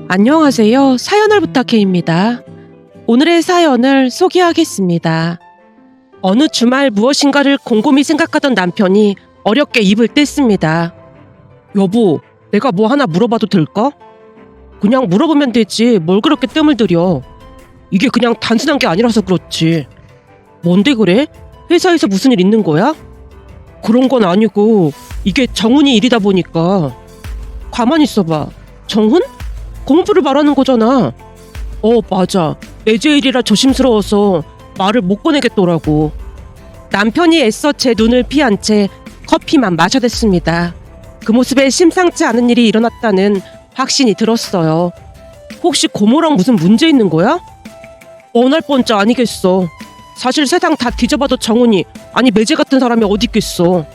안녕하세요. 사연을 부탁해입니다. 오늘의 사연을 소개하겠습니다. 어느 주말 무엇인가를 곰곰이 생각하던 남편이 어렵게 입을 뗐습니다. 여보, 내가 뭐 하나 물어봐도 될까? 그냥 물어보면 되지 뭘 그렇게 뜸을 들여. 이게 그냥 단순한 게 아니라서 그렇지. 뭔데 그래? 회사에서 무슨 일 있는 거야? 그런 건 아니고 이게 정훈이 일이다 보니까. 가만히 있어봐. 정훈? 고모부를 말하는 거잖아. 맞아. 애제 일이라 조심스러워서 말을 못 꺼내겠더라고. 남편이 애써 제 눈을 피한 채 커피만 마셔댔습니다. 그 모습에 심상치 않은 일이 일어났다는 확신이 들었어요. 혹시 고모랑 무슨 문제 있는 거야? 뻔할 뻔짜 아니겠어. 사실 세상 다 뒤져봐도 정훈이, 아니 매제 같은 사람이 어디 있겠어.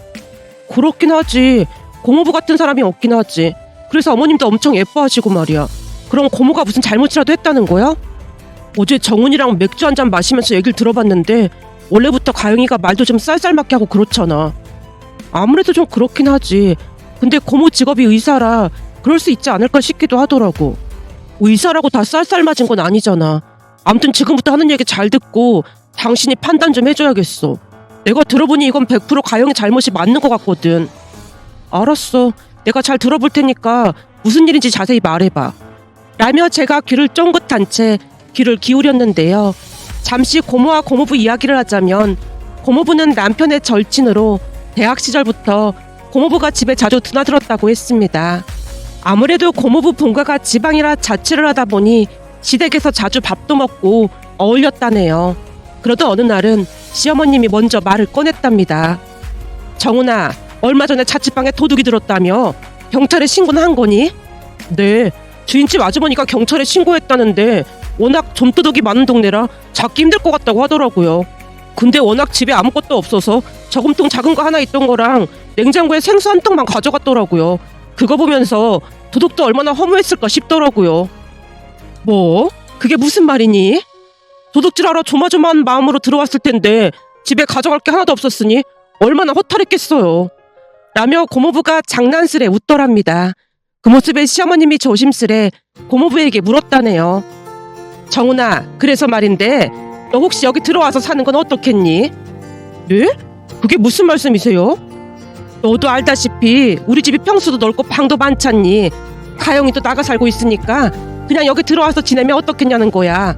그렇긴 하지. 고모부 같은 사람이 없긴 하지. 그래서 어머님도 엄청 예뻐하시고 말이야. 그럼 고모가 무슨 잘못이라도 했다는 거야? 어제 정훈이랑 맥주 한잔 마시면서 얘기를 들어봤는데 원래부터 가영이가 말도 좀 쌀쌀맞게 하고 그렇잖아. 아무래도 좀 그렇긴 하지. 근데 고모 직업이 의사라 그럴 수 있지 않을까 싶기도 하더라고. 의사라고 다 쌀쌀맞은 건 아니잖아. 아무튼 지금부터 하는 얘기 잘 듣고 당신이 판단 좀 해줘야겠어. 내가 들어보니 이건 100% 가영이 잘못이 맞는 것 같거든. 알았어. 내가 잘 들어볼 테니까 무슨 일인지 자세히 말해봐. 라며 제가 귀를 쫑긋한 채 귀를 기울였는데요. 잠시 고모와 고모부 이야기를 하자면 고모부는 남편의 절친으로 대학 시절부터 고모부가 집에 자주 드나들었다고 했습니다. 아무래도 고모부 본가가 지방이라 자취를 하다 보니 시댁에서 자주 밥도 먹고 어울렸다네요. 그러던 어느 날은 시어머님이 먼저 말을 꺼냈답니다. 정훈아, 얼마 전에 자취방에 도둑이 들었다며 경찰에 신고는 한 거니? 네, 주인집 아주머니가 경찰에 신고했다는데 워낙 좀도둑이 많은 동네라 잡기 힘들 것 같다고 하더라고요. 근데 워낙 집에 아무것도 없어서 저금통 작은 거 하나 있던 거랑 냉장고에 생수 한 통만 가져갔더라고요. 그거 보면서 도둑도 얼마나 허무했을까 싶더라고요. 뭐? 그게 무슨 말이니? 도둑질하러 조마조마한 마음으로 들어왔을 텐데 집에 가져갈 게 하나도 없었으니 얼마나 허탈했겠어요. 라며 고모부가 장난스레 웃더랍니다. 그 모습에 시어머님이 조심스레 고모부에게 물었다네요. 정훈아, 그래서 말인데 너 혹시 여기 들어와서 사는 건 어떻겠니? 네? 그게 무슨 말씀이세요? 너도 알다시피 우리 집이 평수도 넓고 방도 많잖니. 가영이도 나가 살고 있으니까 그냥 여기 들어와서 지내면 어떻겠냐는 거야.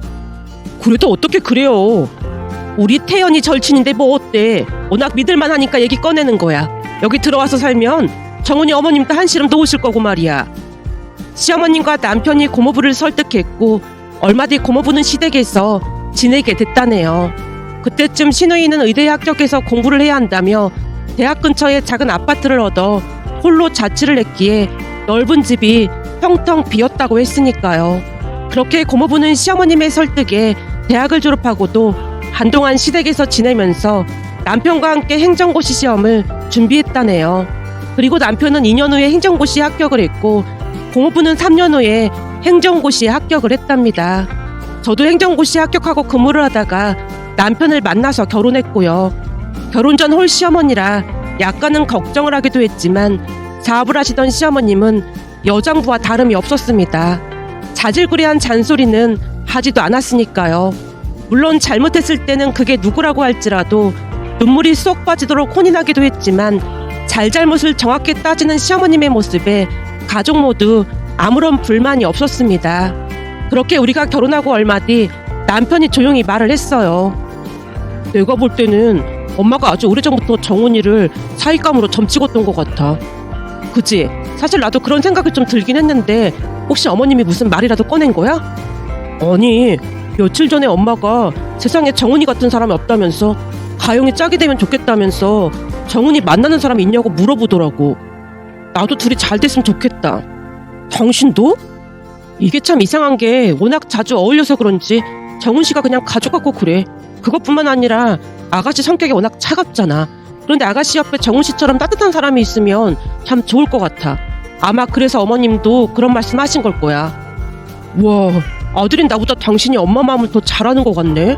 그래도 어떻게 그래요. 우리 태연이 절친인데 뭐 어때. 워낙 믿을만 하니까 얘기 꺼내는 거야. 여기 들어와서 살면 정훈이 어머님도 한시름 도우실 거고 말이야. 시어머님과 남편이 고모부를 설득했고 얼마 뒤 고모부는 시댁에서 지내게 됐다네요. 그때쯤 시누이는 의대에 합격해서 공부를 해야 한다며 대학 근처에 작은 아파트를 얻어 홀로 자취를 했기에 넓은 집이 텅텅 비었다고 했으니까요. 그렇게 고모부는 시어머님의 설득에 대학을 졸업하고도 한동안 시댁에서 지내면서 남편과 함께 행정고시 시험을 준비했다네요. 그리고 남편은 2년 후에 행정고시에 합격을 했고 고모부는 3년 후에 행정고시에 합격을 했답니다. 저도 행정고시에 합격하고 근무를 하다가 남편을 만나서 결혼했고요. 결혼 전 홀 시어머니라 약간은 걱정을 하기도 했지만 사업을 하시던 시어머님은 여장부와 다름이 없었습니다. 자질구레한 잔소리는 하지도 않았으니까요. 물론 잘못했을 때는 그게 누구라고 할지라도 눈물이 쏙 빠지도록 혼이 나기도 했지만 잘잘못을 정확히 따지는 시어머님의 모습에 가족 모두 아무런 불만이 없었습니다. 그렇게 우리가 결혼하고 얼마 뒤 남편이 조용히 말을 했어요. 내가 볼 때는 엄마가 아주 오래전부터 정훈이를 사익감으로 점치고던 것 같아. 그치? 사실 나도 그런 생각이 좀 들긴 했는데 혹시 어머님이 무슨 말이라도 꺼낸 거야? 아니, 며칠 전에 엄마가 세상에 정훈이 같은 사람이 없다면서 가영이 짝이 되면 좋겠다면서 정훈이 만나는 사람이 있냐고 물어보더라고. 나도 둘이 잘 됐으면 좋겠다. 당신도? 이게 참 이상한 게 워낙 자주 어울려서 그런지 정훈 씨가 그냥 가족 같고 그래. 그것뿐만 아니라 아가씨 성격이 워낙 차갑잖아. 그런데 아가씨 옆에 정훈 씨처럼 따뜻한 사람이 있으면 참 좋을 것 같아. 아마 그래서 어머님도 그런 말씀 하신 걸 거야. 와, 아들인 나보다 당신이 엄마 마음을 더 잘하는 것 같네.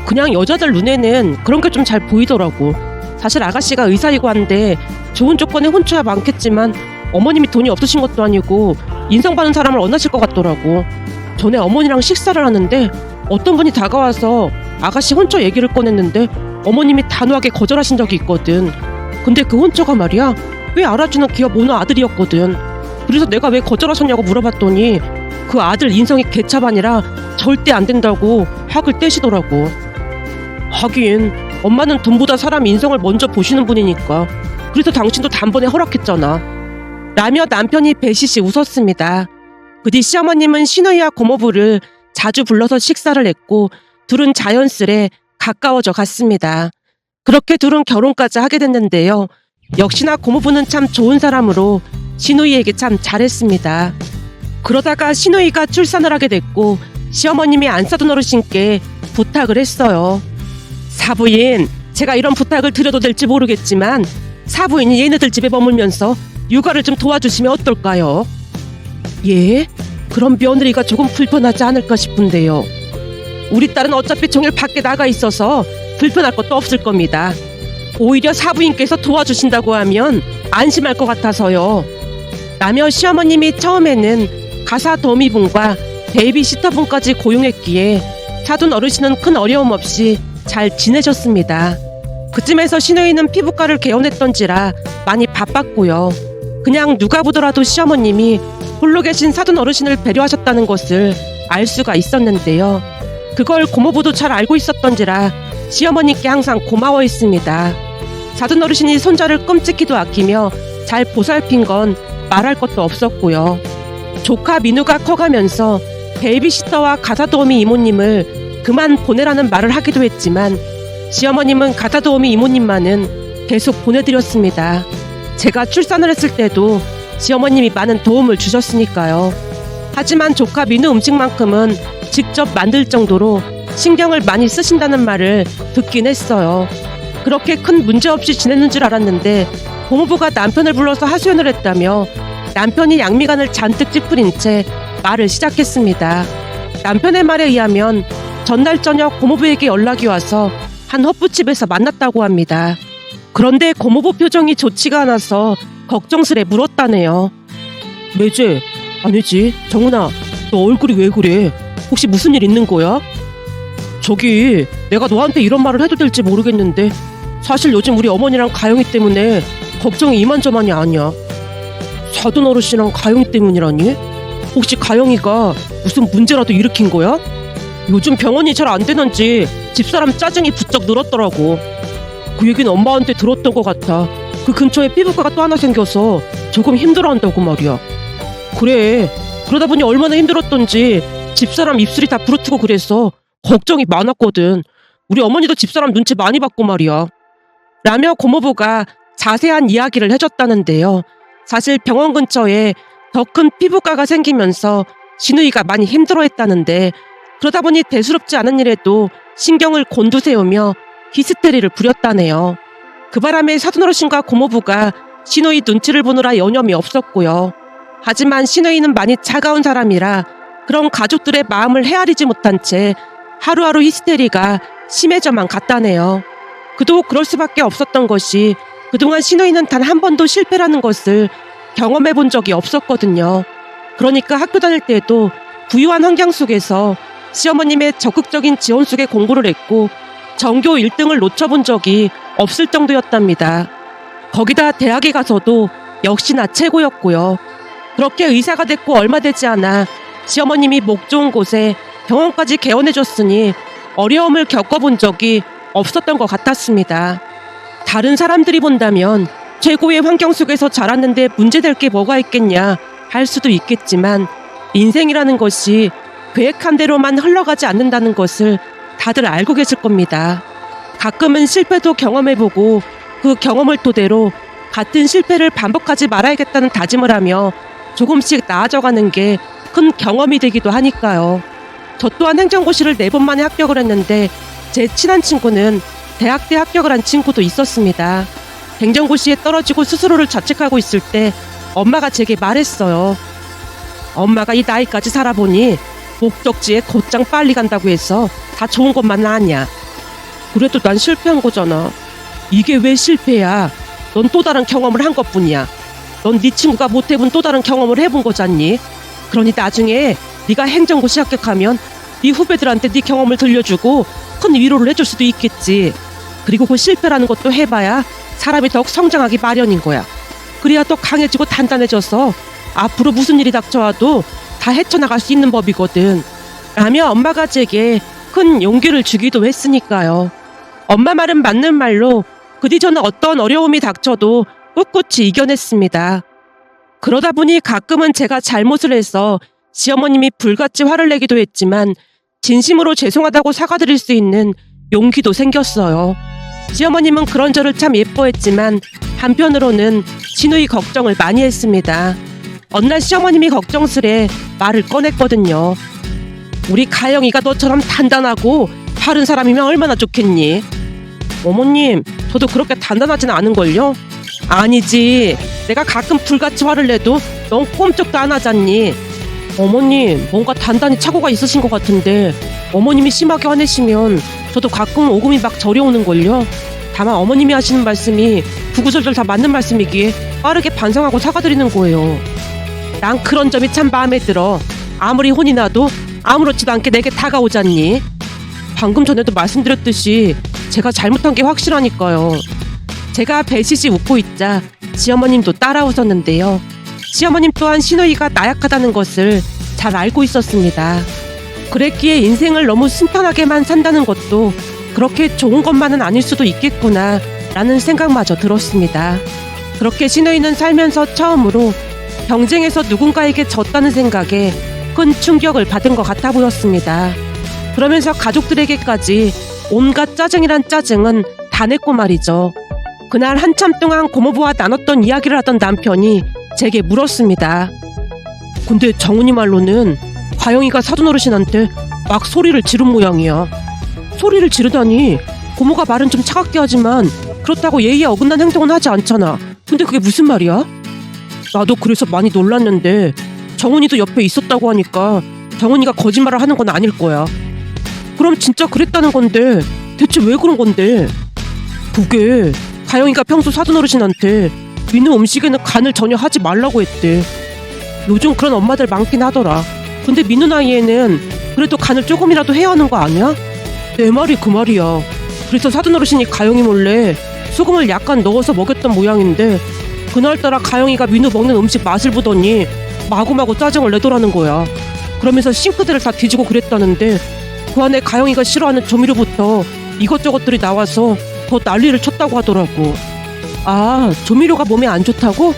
그냥 여자들 눈에는 그런 게 좀 잘 보이더라고. 사실 아가씨가 의사이고 한데 좋은 조건에 혼처야 많겠지만 어머님이 돈이 없으신 것도 아니고 인상받는 사람을 원하실 것 같더라고. 전에 어머니랑 식사를 하는데 어떤 분이 다가와서 아가씨 혼처 얘기를 꺼냈는데 어머님이 단호하게 거절하신 적이 있거든. 근데 그 혼처가 말이야, 왜 알아주는 기업 오너 아들이었거든. 그래서 내가 왜 거절하셨냐고 물어봤더니 그 아들 인성이 개차반이라 절대 안 된다고 학을 떼시더라고. 하긴 엄마는 돈보다 사람 인성을 먼저 보시는 분이니까. 그래서 당신도 단번에 허락했잖아. 라며 남편이 배시시 웃었습니다. 그 뒤 시어머님은 시누이와 고모부를 자주 불러서 식사를 했고 둘은 자연스레 가까워져 갔습니다. 그렇게 둘은 결혼까지 하게 됐는데요. 역시나 고모부는 참 좋은 사람으로 시누이에게 참 잘했습니다. 그러다가 시누이가 출산을 하게 됐고 시어머님이 안 사돈 어르신께 부탁을 했어요. 사부인, 제가 이런 부탁을 드려도 될지 모르겠지만 사부인이 얘네들 집에 머물면서 육아를 좀 도와주시면 어떨까요? 예? 그럼 며느리가 조금 불편하지 않을까 싶은데요. 우리 딸은 어차피 종일 밖에 나가 있어서 불편할 것도 없을 겁니다. 오히려 사부인께서 도와주신다고 하면 안심할 것 같아서요. 라며 시어머님이 처음에는 가사 도우미분과 베이비시터분까지 고용했기에 사돈 어르신은 큰 어려움 없이 잘 지내셨습니다. 그쯤에서 시누이는 피부과를 개원했던지라 많이 바빴고요. 그냥 누가 보더라도 시어머님이 홀로 계신 사돈 어르신을 배려하셨다는 것을 알 수가 있었는데요. 그걸 고모부도 잘 알고 있었던지라 시어머니께 항상 고마워했습니다. 사돈 어르신이 손자를 끔찍히도 아끼며 잘 보살핀 건 말할 것도 없었고요. 조카 민우가 커가면서 베이비시터와 가사도우미 이모님을 그만 보내라는 말을 하기도 했지만 시어머님은 가사도우미 이모님만은 계속 보내드렸습니다. 제가 출산을 했을 때도 시어머님이 많은 도움을 주셨으니까요. 하지만 조카 민우 음식만큼은 직접 만들 정도로 신경을 많이 쓰신다는 말을 듣긴 했어요. 그렇게 큰 문제 없이 지내는 줄 알았는데 고모부가 남편을 불러서 하소연을 했다며 남편이 양미간을 잔뜩 찌푸린 채 말을 시작했습니다. 남편의 말에 의하면 전날 저녁 고모부에게 연락이 와서 한 헛부집에서 만났다고 합니다. 그런데 고모부 표정이 좋지가 않아서 걱정스레 물었다네요. 매제, 아니지, 정훈아, 너 얼굴이 왜 그래? 혹시 무슨 일 있는 거야? 저기, 내가 너한테 이런 말을 해도 될지 모르겠는데 사실 요즘 우리 어머니랑 가영이 때문에 걱정이 이만저만이 아니야. 사돈 어르신이랑 가영이 때문이라니? 혹시 가영이가 무슨 문제라도 일으킨 거야? 요즘 병원이 잘 안 되는지 집사람 짜증이 부쩍 늘었더라고. 그 얘기는 엄마한테 들었던 것 같아. 그 근처에 피부과가 또 하나 생겨서 조금 힘들어한다고 말이야. 그래, 그러다 보니 얼마나 힘들었던지 집사람 입술이 다 부르트고 그래서 걱정이 많았거든. 우리 어머니도 집사람 눈치 많이 받고 말이야. 라며 고모부가 자세한 이야기를 해줬다는데요. 사실 병원 근처에 더 큰 피부과가 생기면서 시누이가 많이 힘들어했다는데 그러다 보니 대수롭지 않은 일에도 신경을 곤두세우며 히스테리를 부렸다네요. 그 바람에 사돈어르신과 고모부가 시누이 눈치를 보느라 여념이 없었고요. 하지만 시누이는 많이 차가운 사람이라 그런 가족들의 마음을 헤아리지 못한 채 하루하루 히스테리가 심해져만 갔다네요. 그도 그럴 수밖에 없었던 것이 그동안 시누이는 단 한 번도 실패라는 것을 경험해 본 적이 없었거든요. 그러니까 학교 다닐 때도 부유한 환경 속에서 시어머님의 적극적인 지원 속에 공부를 했고 전교 1등을 놓쳐본 적이 없을 정도였답니다. 거기다 대학에 가서도 역시나 최고였고요. 그렇게 의사가 됐고 얼마 되지 않아 시어머님이 목 좋은 곳에 병원까지 개원해줬으니 어려움을 겪어본 적이 없었던 것 같았습니다. 다른 사람들이 본다면 최고의 환경 속에서 자랐는데 문제될 게 뭐가 있겠냐 할 수도 있겠지만 인생이라는 것이 계획한 대로만 흘러가지 않는다는 것을 다들 알고 계실 겁니다. 가끔은 실패도 경험해보고 그 경험을 토대로 같은 실패를 반복하지 말아야겠다는 다짐을 하며 조금씩 나아져가는 게 큰 경험이 되기도 하니까요. 저 또한 행정고시를 4번 만에 합격을 했는데 제 친한 친구는 대학 때 합격을 한 친구도 있었습니다. 행정고시에 떨어지고 스스로를 자책하고 있을 때 엄마가 제게 말했어요. 엄마가 이 나이까지 살아보니 목적지에 곧장 빨리 간다고 해서 다 좋은 것만은 아니야. 그래도 난 실패한 거잖아. 이게 왜 실패야? 넌 또 다른 경험을 한 것뿐이야. 넌 네 친구가 못 해본 또 다른 경험을 해본 거잖니? 그러니 나중에 네가 행정고시 합격하면 네 후배들한테 네 경험을 들려주고 큰 위로를 해줄 수도 있겠지. 그리고 그 실패라는 것도 해봐야 사람이 더욱 성장하기 마련인 거야. 그래야 더 강해지고 단단해져서 앞으로 무슨 일이 닥쳐와도 다 헤쳐나갈 수 있는 법이거든. 라며 엄마가 제게 큰 용기를 주기도 했으니까요. 엄마 말은 맞는 말로 그 뒤 저는 어떤 어려움이 닥쳐도 꿋꿋이 이겨냈습니다. 그러다 보니 가끔은 제가 잘못을 해서 시어머님이 불같이 화를 내기도 했지만 진심으로 죄송하다고 사과드릴 수 있는 용기도 생겼어요. 시어머님은 그런 저를 참 예뻐했지만 한편으로는 진우이 걱정을 많이 했습니다. 어느 날 시어머님이 걱정스레 말을 꺼냈거든요. 우리 가영이가 너처럼 단단하고 바른 사람이면 얼마나 좋겠니? 어머님, 저도 그렇게 단단하진 않은걸요? 아니지, 내가 가끔 불같이 화를 내도 넌 꼼짝도 안 하잖니. 어머님, 뭔가 단단히 착오가 있으신 것 같은데 어머님이 심하게 화내시면 저도 가끔 오금이 막 저려오는걸요. 다만 어머님이 하시는 말씀이 구구절절 다 맞는 말씀이기에 빠르게 반성하고 사과드리는 거예요. 난 그런 점이 참 마음에 들어. 아무리 혼이 나도 아무렇지도 않게 내게 다가오잖니. 방금 전에도 말씀드렸듯이 제가 잘못한 게 확실하니까요. 제가 배시시 웃고 있자 시어머님도 따라 웃었는데요. 시어머님 또한 신우이가 나약하다는 것을 잘 알고 있었습니다. 그랬기에 인생을 너무 순탄하게만 산다는 것도 그렇게 좋은 것만은 아닐 수도 있겠구나 라는 생각마저 들었습니다. 그렇게 신우이는 살면서 처음으로 경쟁에서 누군가에게 졌다는 생각에 큰 충격을 받은 것 같아 보였습니다. 그러면서 가족들에게까지 온갖 짜증이란 짜증은 다 냈고 말이죠. 그날 한참 동안 고모부와 나눴던 이야기를 하던 남편이 제게 물었습니다. 근데 정훈이 말로는 가영이가 사돈어르신한테 막 소리를 지른 모양이야. 소리를 지르다니 고모가 말은 좀 차갑게 하지만 그렇다고 예의에 어긋난 행동은 하지 않잖아. 근데 그게 무슨 말이야? 나도 그래서 많이 놀랐는데 정훈이도 옆에 있었다고 하니까 정훈이가 거짓말을 하는 건 아닐 거야. 그럼 진짜 그랬다는 건데 대체 왜 그런 건데? 그게 가영이가 평소 사돈어르신한테 민우 음식에는 간을 전혀 하지 말라고 했대. 요즘 그런 엄마들 많긴 하더라. 근데 민우 나이에는 그래도 간을 조금이라도 해야 하는 거 아니야? 내 말이 그 말이야. 그래서 사돈어르신이 가영이 몰래 소금을 약간 넣어서 먹였던 모양인데 그날따라 가영이가 민우 먹는 음식 맛을 보더니 마구마구 짜증을 내더라는 거야. 그러면서 싱크대를 다 뒤지고 그랬다는데 그 안에 가영이가 싫어하는 조미료부터 이것저것들이 나와서 더 난리를 쳤다고 하더라고. 아, 조미료가 몸에 안 좋다고?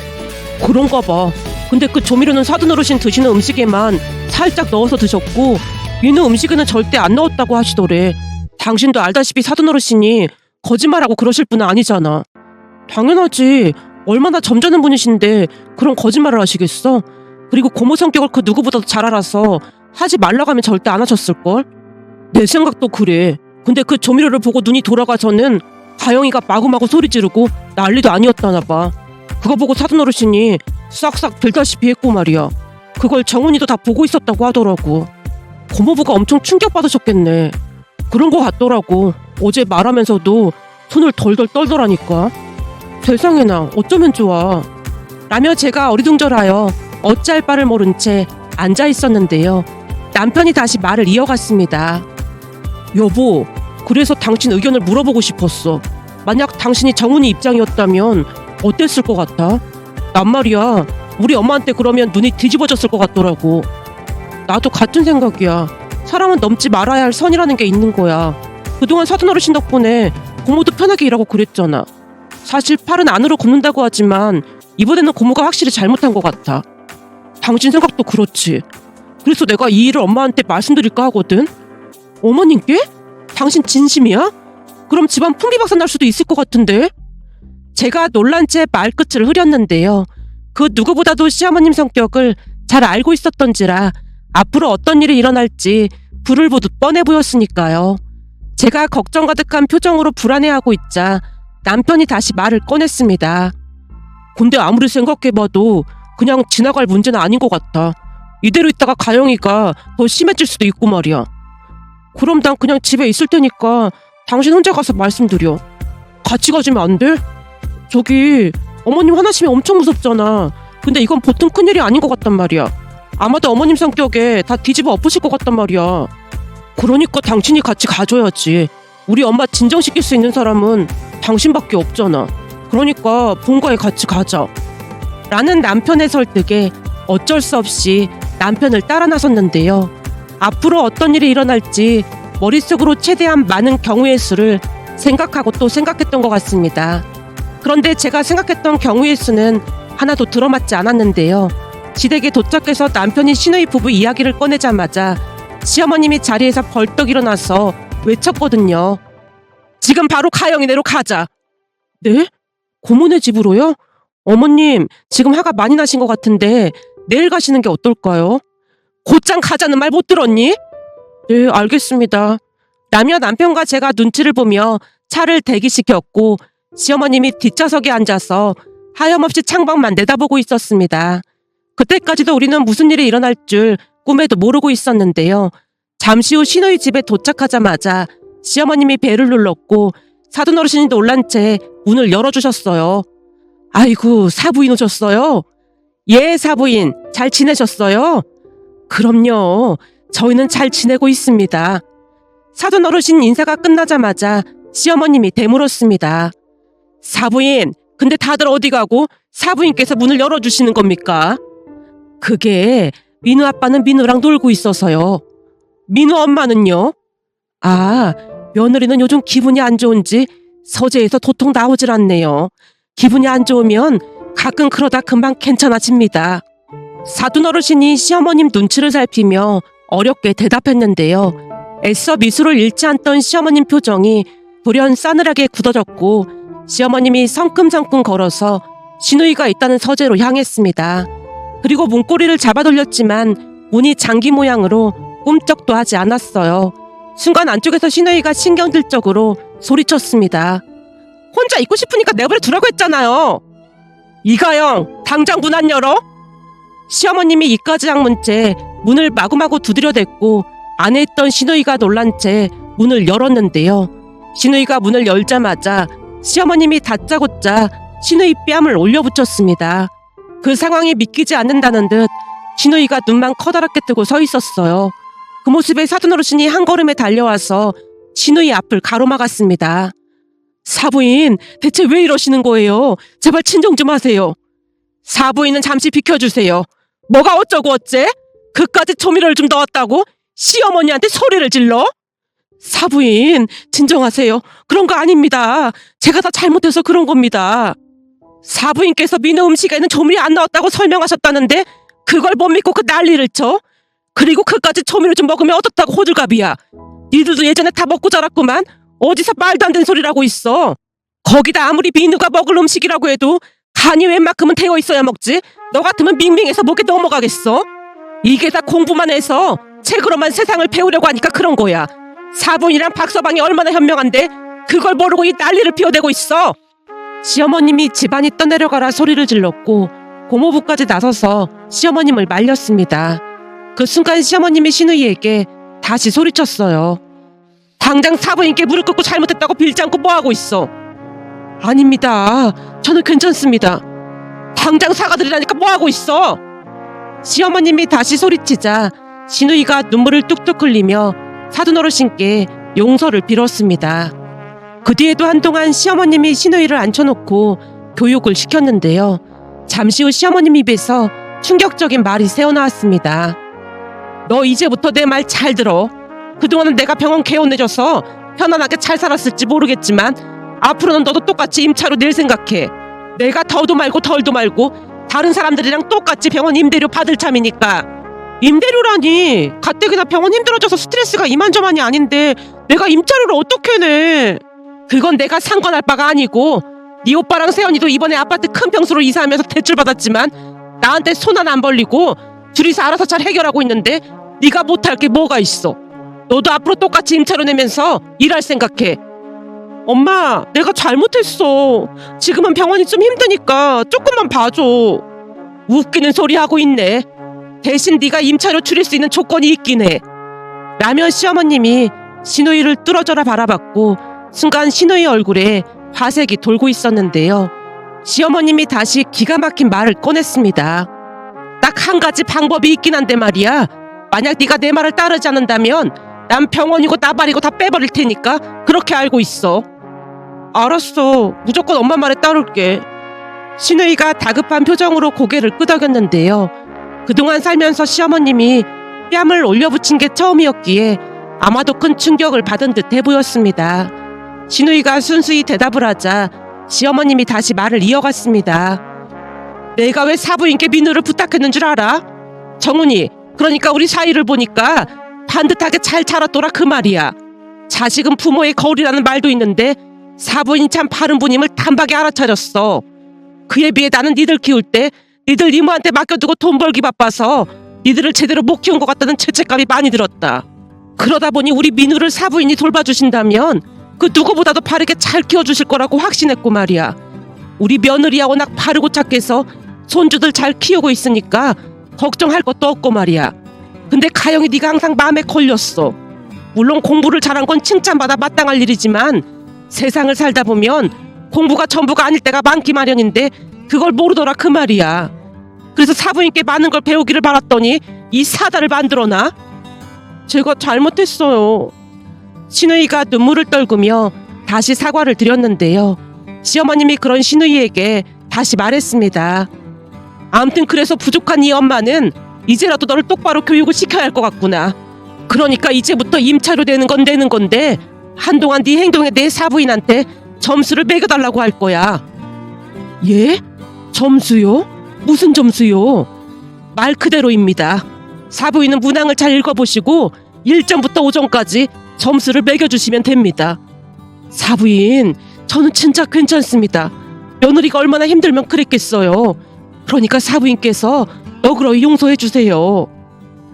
그런가 봐. 근데 그 조미료는 사돈어르신 드시는 음식에만 살짝 넣어서 드셨고 민우 음식에는 절대 안 넣었다고 하시더래. 당신도 알다시피 사돈어르신이 거짓말하고 그러실 분은 아니잖아. 당연하지. 얼마나 점잖은 분이신데 그런 거짓말을 하시겠어? 그리고 고모 성격을 그 누구보다도 잘 알아서 하지 말라고 하면 절대 안 하셨을걸? 내 생각도 그래. 근데 그 조미료를 보고 눈이 돌아가서는 가영이가 마구마구 소리 지르고 난리도 아니었다나 봐. 그거 보고 사돈어르신이 싹싹 들다시피 했고 말이야. 그걸 정훈이도 다 보고 있었다고 하더라고. 고모부가 엄청 충격받으셨겠네. 그런 거 같더라고. 어제 말하면서도 손을 덜덜 떨더라니까. 세상에나 어쩌면 좋아. 라며 제가 어리둥절하여 어찌할 바를 모른 채 앉아 있었는데요. 남편이 다시 말을 이어갔습니다. 여보, 그래서 당신 의견을 물어보고 싶었어. 만약 당신이 정훈이 입장이었다면 어땠을 것 같아? 난 말이야, 우리 엄마한테 그러면 눈이 뒤집어졌을 것 같더라고. 나도 같은 생각이야. 사람은 넘지 말아야 할 선이라는 게 있는 거야. 그동안 사돈어르신 덕분에 고모도 편하게 일하고 그랬잖아. 사실 팔은 안으로 굽는다고 하지만 이번에는 고모가 확실히 잘못한 것 같아. 당신 생각도 그렇지. 그래서 내가 이 일을 엄마한테 말씀드릴까 하거든. 어머님께? 당신 진심이야? 그럼 집안 풍비박산 날 수도 있을 것 같은데. 제가 놀란 채 말끝을 흐렸는데요. 그 누구보다도 시어머님 성격을 잘 알고 있었던지라 앞으로 어떤 일이 일어날지 불을 보듯 뻔해 보였으니까요. 제가 걱정 가득한 표정으로 불안해하고 있자 남편이 다시 말을 꺼냈습니다. 근데 아무리 생각해봐도 그냥 지나갈 문제는 아닌 것 같아. 이대로 있다가 가영이가 더 심해질 수도 있고 말이야. 그럼 난 그냥 집에 있을 테니까 당신 혼자 가서 말씀드려. 같이 가주면 안 돼? 저기 어머님 화나시면 엄청 무섭잖아. 근데 이건 보통 큰일이 아닌 것 같단 말이야. 아마도 어머님 성격에 다 뒤집어 엎으실 것 같단 말이야. 그러니까 당신이 같이 가줘야지. 우리 엄마 진정시킬 수 있는 사람은 당신밖에 없잖아. 그러니까 본가에 같이 가자. 라는 남편의 설득에 어쩔 수 없이 남편을 따라 나섰는데요. 앞으로 어떤 일이 일어날지 머릿속으로 최대한 많은 경우의 수를 생각하고 또 생각했던 것 같습니다. 그런데 제가 생각했던 경우의 수는 하나도 들어맞지 않았는데요. 시댁에 도착해서 남편이 시누이 부부 이야기를 꺼내자마자 시어머님이 자리에서 벌떡 일어나서 외쳤거든요. 지금 바로 가영이네로 가자. 네? 고모네 집으로요? 어머님, 지금 화가 많이 나신 것 같은데 내일 가시는 게 어떨까요? 곧장 가자는 말 못 들었니? 네, 알겠습니다. 라며 남편과 제가 눈치를 보며 차를 대기시켰고 시어머님이 뒷좌석에 앉아서 하염없이 창밖만 내다보고 있었습니다. 그때까지도 우리는 무슨 일이 일어날 줄 꿈에도 모르고 있었는데요. 잠시 후 시누이 집에 도착하자마자 시어머님이 벨을 눌렀고 사돈어르신이 놀란 채 문을 열어주셨어요. 아이고, 사부인 오셨어요? 예, 사부인. 잘 지내셨어요? 그럼요. 저희는 잘 지내고 있습니다. 사돈어르신 인사가 끝나자마자 시어머님이 되물었습니다. 사부인, 근데 다들 어디 가고 사부인께서 문을 열어주시는 겁니까? 그게 민우 아빠는 민우랑 놀고 있어서요. 민우 엄마는요? 아, 며느리는 요즘 기분이 안 좋은지 서재에서 도통 나오질 않네요. 기분이 안 좋으면 가끔 그러다 금방 괜찮아집니다. 사돈어르신이 시어머님 눈치를 살피며 어렵게 대답했는데요. 애써 미소를 잃지 않던 시어머님 표정이 돌연 싸늘하게 굳어졌고 시어머님이 성큼성큼 걸어서 시누이가 있다는 서재로 향했습니다. 그리고 문고리를 잡아 돌렸지만 문이 장기 모양으로 꿈쩍도 하지 않았어요. 순간 안쪽에서 시누이가 신경질적으로 소리쳤습니다. 혼자 있고 싶으니까 내버려 두라고 했잖아요. 이가영, 당장 문 안 열어? 시어머님이 이까지 장문째 문을 마구마구 두드려댔고 안에 있던 시누이가 놀란 채 문을 열었는데요. 시누이가 문을 열자마자 시어머님이 다짜고짜 시누이 뺨을 올려붙였습니다. 그 상황이 믿기지 않는다는 듯 시누이가 눈만 커다랗게 뜨고 서 있었어요. 그 모습에 사돈어르신이 한 걸음에 달려와서 시누이 앞을 가로막았습니다. 사부인, 대체 왜 이러시는 거예요? 제발 진정 좀 하세요. 사부인은 잠시 비켜주세요. 뭐가 어쩌고 어째? 그까지 조미료를 좀 넣었다고 시어머니한테 소리를 질러? 사부인, 진정하세요. 그런 거 아닙니다. 제가 다 잘못해서 그런 겁니다. 사부인께서 민우 음식에는 조미료 안 넣었다고 설명하셨다는데 그걸 못 믿고 그 난리를 쳐? 그리고 그까지 조미료 좀 먹으면 어떻다고 호들갑이야. 니들도 예전에 다 먹고 자랐구만. 어디서 말도 안 되는 소리라고 있어. 거기다 아무리 민우가 먹을 음식이라고 해도 간이 웬만큼은 되어 있어야 먹지. 너 같으면 밍밍해서 목에 넘어가겠어. 이게 다 공부만 해서 책으로만 세상을 배우려고 하니까 그런 거야. 사부인이랑 박서방이 얼마나 현명한데 그걸 모르고 이 난리를 피워대고 있어. 시어머님이 집안이 떠내려가라 소리를 질렀고 고모부까지 나서서 시어머님을 말렸습니다. 그 순간 시어머님이 시누이에게 다시 소리쳤어요. 당장 사부인께 무릎 꿇고 잘못했다고 빌지 않고 뭐하고 있어. 아닙니다. 저는 괜찮습니다. 당장 사과드리라니까 뭐하고 있어. 시어머님이 다시 소리치자 시누이가 눈물을 뚝뚝 흘리며 사돈어르신께 용서를 빌었습니다. 그 뒤에도 한동안 시어머님이 시누이를 앉혀놓고 교육을 시켰는데요. 잠시 후 시어머님 입에서 충격적인 말이 새어나왔습니다. 너 이제부터 내 말 잘 들어. 그동안은 내가 병원 개원해줘서 편안하게 잘 살았을지 모르겠지만 앞으로는 너도 똑같이 임차로 낼 생각해. 내가 더도 말고 덜도 말고 다른 사람들이랑 똑같이 병원 임대료 받을 참이니까. 임대료라니, 가뜩이나 병원 힘들어져서 스트레스가 이만저만이 아닌데 내가 임차료를 어떻게 내. 그건 내가 상관할 바가 아니고 네 오빠랑 세연이도 이번에 아파트 큰 평수로 이사하면서 대출받았지만 나한테 손 하나 안 벌리고 둘이서 알아서 잘 해결하고 있는데 네가 못할 게 뭐가 있어. 너도 앞으로 똑같이 임차료 내면서 일할 생각해. 엄마, 내가 잘못했어. 지금은 병원이 좀 힘드니까 조금만 봐줘. 웃기는 소리 하고 있네. 대신 네가 임차료 줄일 수 있는 조건이 있긴 해. 라며 시어머님이 시누이를 뚫어져라 바라봤고 순간 시누이 얼굴에 화색이 돌고 있었는데요. 시어머님이 다시 기가 막힌 말을 꺼냈습니다. 딱 딱 한 가지 방법이 있긴 한데 말이야. 만약 네가 내 말을 따르지 않는다면 난 병원이고 나발이고 다 빼버릴 테니까 그렇게 알고 있어. 알았어. 무조건 엄마 말에 따를게. 신우이가 다급한 표정으로 고개를 끄덕였는데요. 그동안 살면서 시어머님이 뺨을 올려붙인 게 처음이었기에 아마도 큰 충격을 받은 듯해 보였습니다. 신우이가 순수히 대답을 하자 시어머님이 다시 말을 이어갔습니다. 내가 왜 사부인께 민우를 부탁했는 줄 알아? 정훈이, 그러니까 우리 사이를 보니까 반듯하게 잘 자랐더라 그 말이야. 자식은 부모의 거울이라는 말도 있는데 사부인이 참 바른 분임을 단박에 알아차렸어. 그에 비해 나는 니들 키울 때 니들 이모한테 맡겨두고 돈 벌기 바빠서 니들을 제대로 못 키운 것 같다는 죄책감이 많이 들었다. 그러다 보니 우리 민우를 사부인이 돌봐주신다면 그 누구보다도 바르게 잘 키워주실 거라고 확신했고 말이야. 우리 며느리야 워낙 바르고 착해서 손주들 잘 키우고 있으니까 걱정할 것도 없고 말이야. 근데 가영이 네가 항상 마음에 걸렸어. 물론 공부를 잘한 건 칭찬받아 마땅할 일이지만 세상을 살다 보면 공부가 전부가 아닐 때가 많기 마련인데 그걸 모르더라 그 말이야. 그래서 사부인께 많은 걸 배우기를 바랐더니 이 사다를 만들어놔? 제가 잘못했어요. 신우이가 눈물을 떨구며 다시 사과를 드렸는데요. 시어머님이 그런 신우이에게 다시 말했습니다. 아무튼 그래서 부족한 이 엄마는 이제라도 너를 똑바로 교육을 시켜야 할 것 같구나. 그러니까 이제부터 임차료 되는 건 내는 건데 한동안 네 행동에 내 사부인한테 점수를 매겨달라고 할 거야. 예? 점수요? 무슨 점수요? 말 그대로입니다. 사부인은 문항을 잘 읽어보시고 1점부터 5점까지 점수를 매겨주시면 됩니다. 사부인, 저는 진짜 괜찮습니다. 며느리가 얼마나 힘들면 그랬겠어요. 그러니까 사부인께서 너그러이 용서해주세요.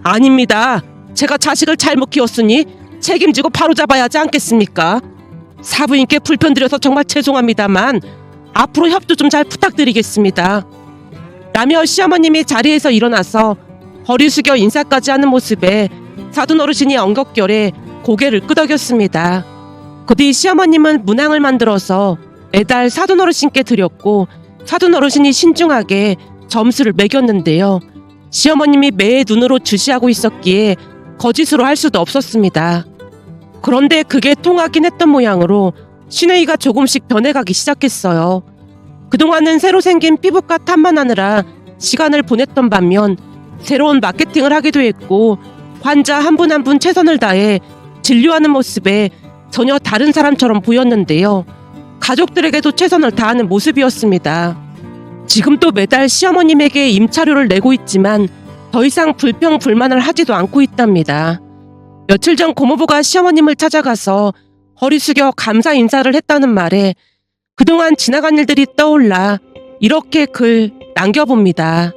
아닙니다. 제가 자식을 잘못 키웠으니 책임지고 바로잡아야 하지 않겠습니까? 사부인께 불편드려서 정말 죄송합니다만 앞으로 협조 좀 잘 부탁드리겠습니다. 라며 시어머님이 자리에서 일어나서 허리 숙여 인사까지 하는 모습에 사돈 어르신이 엉겁결에 고개를 끄덕였습니다. 그 뒤 시어머님은 문항을 만들어서 매달 사돈 어르신께 드렸고 사돈 어르신이 신중하게 점수를 매겼는데요. 시어머님이 매의 눈으로 주시하고 있었기에 거짓으로 할 수도 없었습니다. 그런데 그게 통하긴 했던 모양으로 신우이가 조금씩 변해가기 시작했어요. 그동안은 새로 생긴 피부과 탐만하느라 시간을 보냈던 반면 새로운 마케팅을 하기도 했고 환자 한 분 한 분 최선을 다해 진료하는 모습에 전혀 다른 사람처럼 보였는데요. 가족들에게도 최선을 다하는 모습이었습니다. 지금도 매달 시어머님에게 임차료를 내고 있지만 더 이상 불평불만을 하지도 않고 있답니다. 며칠 전 고모부가 시어머님을 찾아가서 허리 숙여 감사 인사를 했다는 말에 그동안 지나간 일들이 떠올라 이렇게 글 남겨봅니다.